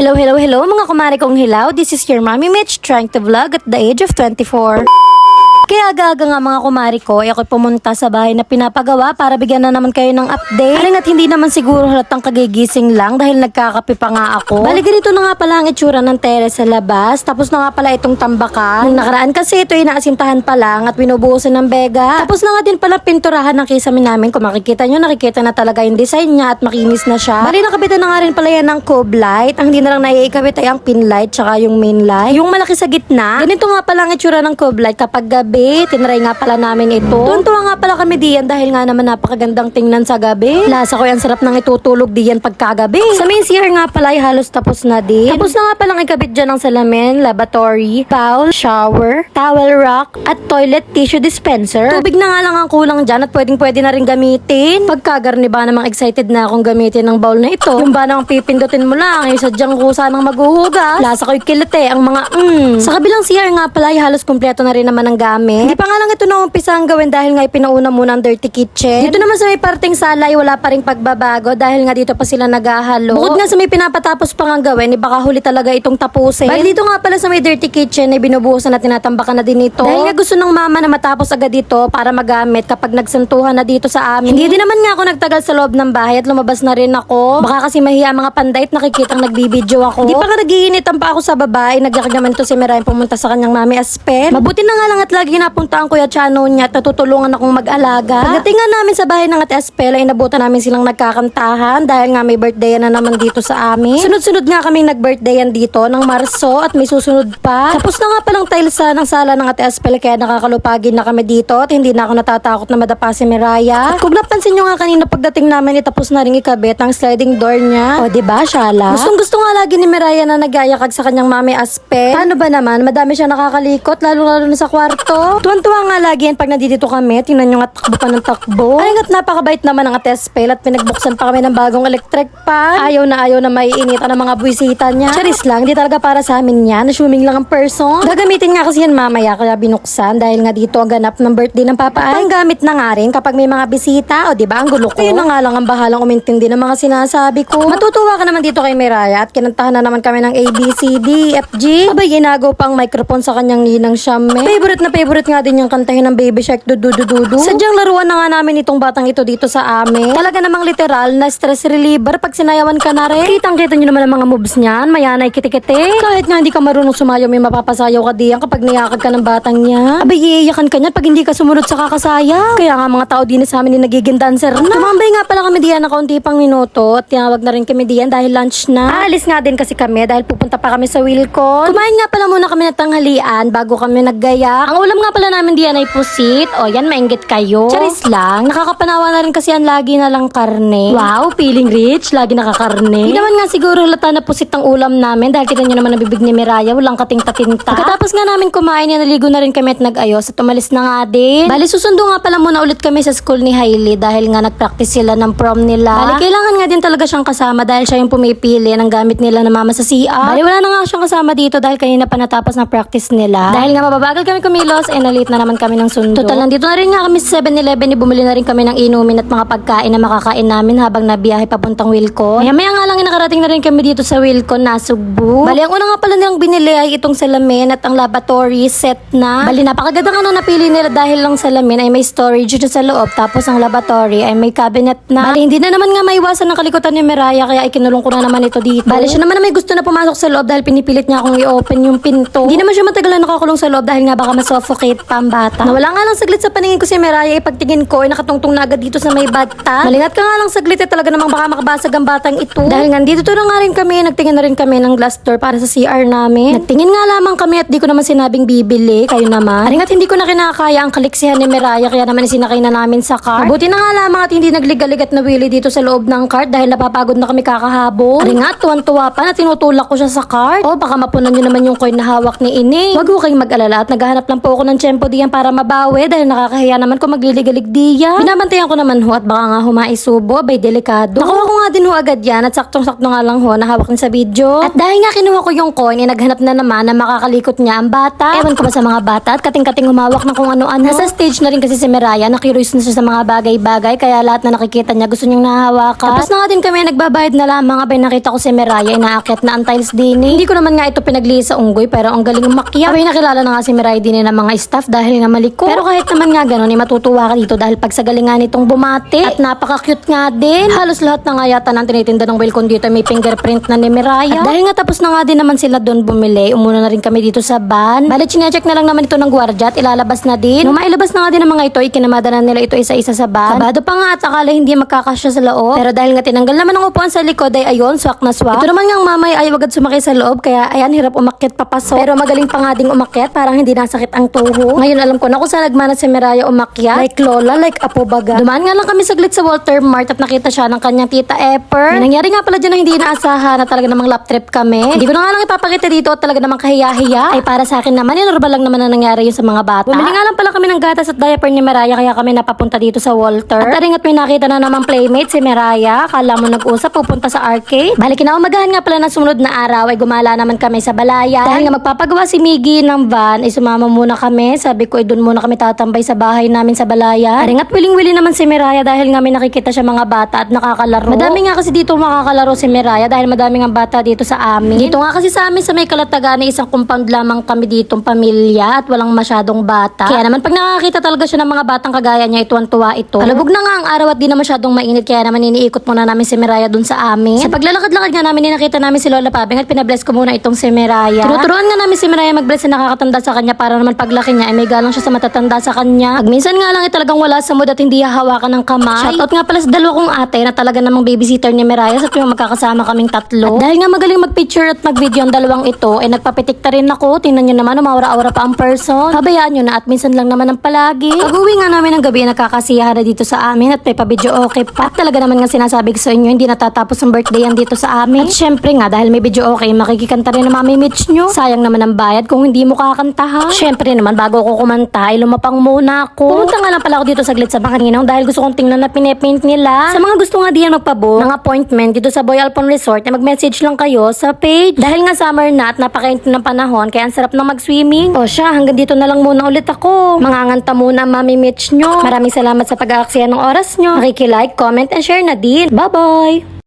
Hello, hello, hello mga kumare kong hilaw. This is your Mommy Mitch trying to vlog at the age of 24. Kaya aga nga mga kumari ko, ako pumunta sa bahay na pinapagawa para bigyan na naman kayo ng update. Aling at hindi naman siguro halatang kagigising lang dahil nagkakape pa nga ako. Bali ganito na nga pala ang itsura ng terrace sa labas. Tapos na nga pala itong tambakan. Nung nakaraan kasi ito ay naasintahan pa lang at binubuhusan ng bega. Tapos na nga din pala pinturahan ng kisame namin. Kung makikita nyo, nakikita na talaga yung design niya at makinis na siya. Bali nakabitan na nga rin pala yan ng cove light. Ang hindi na lang naiikabit ay ang pin light tsaka yung main light. Yung malaki sa gitna. Ganito nga pala ang itsura ng cove light kapag gabi. Tinry nga pala namin ito. Tuwan-tuwa nga pala kami diyan dahil nga naman napakagandang tingnan sa gabi. Lasa ko ang sarap ng itutulog diyan pagkagabi. Sa main CR nga pala ay halos tapos na din. Tapos na nga palang ikabit dyan ng salamin, lavatory, bowl, shower, towel rack, at toilet tissue dispenser. Tubig na nga lang ang kulang dyan at pwede na rin gamitin. Pagkagarni ba namang excited na akong gamitin ng bowl na ito. Yung ba namang pipindutin mo lang ay sadyang kusa ng maghuhugas. Lasa ko'y kilite ang mga Sa kabilang CR nga pala ay halos kumpleto na rin naman ang gamit. Hindi pa nga lang ito na umpisa ang gawin dahil nga ipinauna muna ang dirty kitchen. Dito naman sa may parting sala ay wala pa ring pagbabago dahil nga dito pa sila naghahalo. Bukod nga sa may pinapatapos pa nga gawin, baka huli talaga itong tapusin. Bali dito nga pala sa may dirty kitchen ay binubuhusan at tinatambakan na din ito. Dahil nga gusto ng mama na matapos agad dito para magamit kapag nagsantuhan na dito sa amin. Hindi din naman nga ako nagtagal sa loob ng bahay at lumabas na rin ako. Baka kasi mahiya mga panday at nakikitang nagbibideo ako. Hindi pa nga nagiinitan pa ako sa babae. Nagyakag naman to si Miray pumunta sa kanyang mami Aspen. Mabuti na nga lang at lagi napunta ang kuya Chano niya at natutulungan akong mag-alaga. Pagdating nga namin sa bahay ng Ate Aspel ay nabutan namin silang nagkakantahan dahil nga may birthday na naman dito sa amin. Sunod-sunod nga kaming nag-birthdayan dito ng Marso at may susunod pa. Tapos na nga palang tilesa ng sala ng Ate Aspel kaya nakakalupagin na kami dito at hindi na ako natatakot na madapa si Miraya. At kung napansin nyo nga kanina pagdating namin itapos na rin ikabit ang sliding door niya. O diba, Shala? Gustong nga lagi ni Miraya na nagyayakag sa kanyang mami Aspel. Paano ba naman? Madami siya nakakalikot lalo na sa kwarto. Tuwan-tuwa nga lagi yan pag nandito kami. Tingnan nyo nga takbo pa ng takbo. Ay nga't napakabait naman ng Ate Aspel at pinagbuksan pa kami ng bagong electric fan. Ayaw na maiinitan ng mga buwisita niya. Charis lang, di talaga para sa amin yan. Assuming lang ang person. Gagamitin nga kasi yan mamaya kaya binuksan dahil nga dito ang ganap ng birthday ng Papa Ay. Panggamit na nga rin kapag may mga bisita. O diba ang gulo ko? Ayun na nga lang ang bahalang umintindi ng mga sinasabi ko. Matutuwa ka naman dito kay Miraya at kinantahan na naman kami ng A, B, C, D, F, G. Abay, ginagaw pa ang microphone sa kanyang ninang Shamme. Favorite nga din yung kantahin ng Baby Shark dudu. Sadyang laruan na nga namin itong batang ito dito sa amin. Talaga namang literal na stress reliever pag sinayawan ka na rin. Kitang-kita nyo naman ang mga moves niyan. Mayanay kiti-kiti. Kahit nga hindi ka marunong sumayaw, may mapapasayaw ka diyan kapag niyakag ka ng batang niya. Abay, iiyakan ka niyan pag hindi ka sumunod sa kakasayaw. Kaya nga mga tao din sa amin yung nagiging dancer na. Tumambay nga pala kami diyan na kaunti pang minuto at tinawag na rin kami diyan dahil lunch na. Aalis nga din kasi kami dahil pupunta pa kami sa Wilcon. Kumain nga pala muna kami ng tanghalian bago kami naggaya. Ang ulam nga pala namin diyan ay pusit. O yan, mainggit kayo. Charis lang. Nakakapanawa na rin kasi yan lagi na lang karne. Wow, feeling rich. Lagi nakakarne. Hindi naman nga siguro halata na pusit ang ulam namin dahil kita nyo naman ang bibig ni Miraya. Walang katinta-tinta. Pagkatapos nga namin kumain, naligo na rin kami at nag-ayos at umalis na nga din. Bali, susundo nga pala muna ulit kami sa school ni Hailey dahil nga nag-practice sila ng prom nila. Bali, kailangan nga din talaga siyang kasama dahil siya yung pumipili ng gamit nila na mama sa CR. Bali, wala na nga siyang kasama dito dahil kanina pa natapos ng practice nila. Dahil nga mababagal kami kumilos, nalit na naman kami ng sundo. Total, nandito na rin nga kami sa 7-Eleven. Bumili na rin kami ng inumin at mga pagkain na makakain namin habang nabiyahe papuntang Wilcon. Maya nga lang nakarating na rin kami dito sa Wilcon na Sugbu. Bali, ang una nga pala nilang binili ay itong salamin at ang lavatory set na. Bali, napakaganda nga na napili nila dahil lang salamin ay may storage dito sa loob tapos ang lavatory ay may cabinet na. Bali, hindi na naman nga maiwasan ng kalikutan ni Miraya kaya ikinulong ko na naman ito dito. Bali, siya naman na may gusto na pumasok sa loob dahil pinipilit niya akong i-open yung pinto. Hindi naman siya matagal na nakakulong sa loob dahil nga baka masuffocate pa ang bata. Nawala nga lang saglit sa paningin ko si Miraya, ipagtingin ko ay nakatungtong na agad dito sa may bata. Malingat ka nga lang saglit talaga namang baka makabasag ang batang ito. Dahil nga dito na nga rin kami, nagtingin na rin kami ng glass door para sa CR namin. Nagtingin nga lamang kami at di ko naman sinabing bibili. Kayo naman. Malingat hindi ko na kinakaya ang kaliksihan ni Miraya kaya naman isinakay na namin sa car. Mabuti na nga lamang at hindi nagligalig at nawili dito sa loob ng car dahil napapagod na kami kakahabol. Malingat, tuwan-tuwa pa na tinutulak ko siya sa car. O baka mapunan nyo naman yung coin na hawak ni Ining. Wag ko kayong mag-alala at naghahanap lang po ako ng tiyempo diyan para mabawi dahil nakakahiya naman kung magliligalig diyan. Binabantayan ko naman ho at baka nga humaisubo, bay delikado. Nakuha ko nga din ho agad yan at saktong-sakto nga lang ho nahawak niya sa video. At dahil nga kinuha ko yung coin, naghanap na naman na makakalikot niya ang bata. Ewan ko ba sa mga bata at kating-kating humawak ng kung ano-ano. Nasa stage na rin kasi si Miraya, na-curious na siya sa mga bagay-bagay kaya lahat na nakikita niya gusto niyang nahawakan. Tapos na nga din kami nagbabayad na lamang abay nakita ko si Miraya inaakyat na ang tiles din. Hindi ko naman nga ito pinagli sa unggoy pero ang galing umakyat. Abay nakilala na nga si Miraya din ng mga staff dahil nga maliko. Pero kahit naman nga ganun, matutuwa ka dito dahil pag sa galingan nitong bumati at napaka-cute nga din. Halos lahat na nga yata ng tinitinda ng welcome dito may fingerprint na ni Miraya. At dahil nga tapos na nga din naman sila doon bumili, umuna na rin kami dito sa van. Bale, chinecheck na lang naman ito ng gwardiya at ilalabas na din. Nung mailabas na nga din ng mga ito, ikinamada na nila ito isa-isa sa van. Kabado pa nga at akala hindi magkakasya sa loob. Pero dahil nga tinanggal naman ang upuan sa likod ay ayun, swak na swak. Ito naman nga ang mamay ay agad sumakay sa loob kaya ayan, hirap umakyat papasok. Pero magaling pa nga ding umakyat, parang hindi nasakit ang tuho. Ngayon alam ko na kung saan nagmana si Miraya umakyat. Like lola, like apo baga. Dumaan nga lang kami saglit sa Walter Mart at nakita siya ng kanyang tita Epper. May nangyari nga pala dyan na hindi inaasahan na talaga namang lap trip kami. Hindi ko na nga lang ipapakita dito at talaga namang kahiya-hiya. Ay para sa akin naman, normal lang naman na nangyari yun sa mga bata. Bumili nga lang pala kami ng gatas at diaper ni Miraya kaya kami napapunta dito sa Walter. At taring at may nakita na namang playmate si Miraya. Kala mo nag-usap pupunta sa arcade. Bali kinaumagahan nga pala ng sumunod na araw ay gumala naman kami sa balayan. Dahil nga magpapagawa si Miggy ng van ay sumama muna kami. Sabi ko ay doon muna kami tatambay sa bahay namin sa balayan. Taring at wiling-wili naman si Miraya dahil nga may nakikita siya mga bata at nakakalaro. Madami nga kasi dito makakalaro si Miraya dahil madami nga bata dito sa amin. Dito nga kasi sa amin sa may Kalatagan isang compound lamang kami ditong pamilya at walang masyadong bata. Kaya naman pag nakakita talaga siya ng mga batang kagaya niya, ituwan-tuwa ito. Alubog na nga ang araw at di na masyadong mainit kaya naman iniikot muna namin si Miraya dun sa amin. Sa paglalakad-lakad nga namin, nakita namin si Lola Pabing at pinabless ko muna itong si Miraya. Tinuturuan nga namin si Miraya mag-bless na nakakatanda sa kanya para naman paglaki niya ay may galang siya sa matatanda sa kanya. Pag minsan nga lang ay talagang wala sa mood at hindi hahawakan ng kamay. Shoutout nga pala sa dalawa kong ate na talaga namang babysitter ni Miraya sa tuwing magkakasama kaming tatlo. At dahil nga magaling mag-picture at mag-video ang dalawang ito, ay nagpapitikta rin ako. Tingnan nyo naman, umawra-awra pa ang person. Pabayaan nyo na at minsan lang naman ang palagi. Pag-uwi nga namin ng gabi, nakakasiyahan na dito sa amin at may pa-video okay pa. At talaga naman nga sinasabi ko sa inyo, hindi natatapos ang birthday yan dito sa amin. At syempre nga, dahil may video okay, makikikanta rin ng mami Mitch nyo. Sayang naman ang bayad kung hindi mo kakantahan. Syempre naman, bago ko kumanta, ay lumapang muna ako. Pumunta nga lang pala ako dito saglit sa Bakaninong dahil gusto kong tingnan na pinepaint nila. Sa mga gusto nga diyan magpabook ng appointment dito sa Boy Alpon Resort, na mag-message lang kayo sa page. Dahil nga summer na at napakainit ng panahon, kaya ang sarap na mag-swimming. O siya, hanggang dito na lang muna ulit ako. Manganganta muna ang mami Mitch nyo. Maraming salamat sa pag-aaksaya ng oras nyo. Nakikilike, comment, and share na din. Bye-bye!